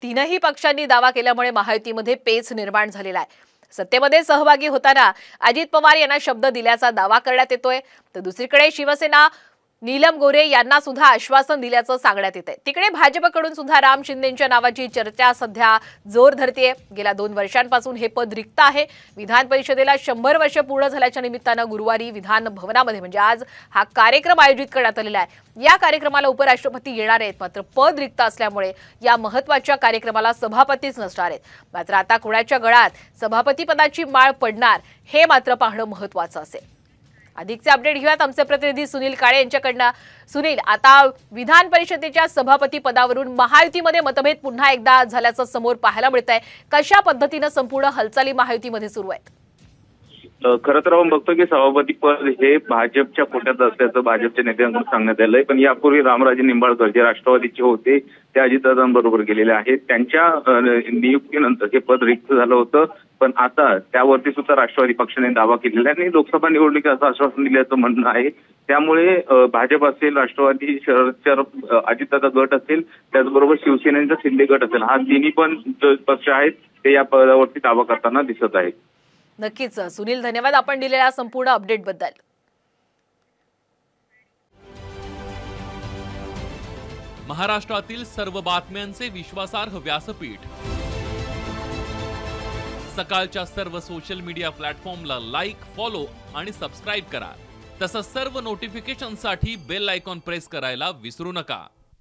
तीनही पक्षांनी दावा केल्यामुळे महायुतीमध्ये पेच निर्माण झालेला आहे। सत्तेमध्ये सहभागी होताना अजित पवार यांना शब्द दिल्याचा दावा करण्यात येतोय, तर दुसरीकडे शिवसेना नीलम गोरे यांना सुद्धा आश्वासन दिल्याचं सांगण्यात येतंय। तिकडे भाजपकडून सुद्धा राम शिंदेंच्या नावाची चर्चा सध्या जोर धरतेय। गेल्या 2 वर्षांपासून हे पद रिक्त आहे। विधान परिषदेला 100 वर्ष पूर्ण झाल्याच्या निमित्तानं गुरुवारी विधान भवनामध्ये म्हणजे आज हा कार्यक्रम आयोजित करण्यात आलेला आहे। या कार्यक्रमाला उपराष्ट्रपती येणार आहेत, मात्र पद रिक्त असल्यामुळे या महत्त्वाच्या कार्यक्रमाला सभापतीच नसणार आहेत। मात्र आता कुणाच्या गळात सभापती पदाची माळ पडणार हे मात्र पाहणं महत्त्वाचं असेल। अधिकचे अपडेट घेऊयात आमचे प्रतिनिधी सुनील काळे यांच्याकडनं। सुनील, आता विधान परिषदेच्या सभापती पदावरून महायुतीमध्ये मतभेद पुन्हा एकदा झाल्याचं समोर पाहायला मिळतंय। कशा पद्धतीने संपूर्ण हालचाली महायुतीमध्ये सुरू आहेत? खरं तर आपण बघतो की सभापती पद हे भाजपच्या कोट्यात असल्याचं भाजपच्या नेत्यांकडून सांगण्यात आलंय। पण यापूर्वी रामराजे निंबाळकर जे राष्ट्रवादीचे होते ते अजितदादांबरोबर गेलेले आहेत। त्यांच्या नियुक्तीनंतर हे पद रिक्त झालं होतं, पण आता त्यावरती सुद्धा राष्ट्रवादी पक्षाने दावा केलेला आहे आणि लोकसभा निवडणुकीत असं आश्वासन दिल्याचं म्हणणं आहे। त्यामुळे भाजप असेल, राष्ट्रवादी शरद अजितदादा गट असेल, त्याचबरोबर शिवसेनेचा शिंदे गट असेल, हा तिन्ही पण पक्ष आहेत ते या पदावरती दावा करताना दिसत आहेत। नक्कीच सुनील, धन्यवाद आपण दिलेल्या संपूर्ण अपडेट बद्दल। महाराष्ट्रातील सर्व बातम्यांचे विश्वासार्ह व्यासपीठ, सकाळच्या सर्व सोशल मीडिया प्लॅटफॉर्मला लाईक, फॉलो आणि सबस्क्राईब करा। तसंच सर्व नोटिफिकेशनसाठी बेल आयकॉन प्रेस करायला विसरू नका।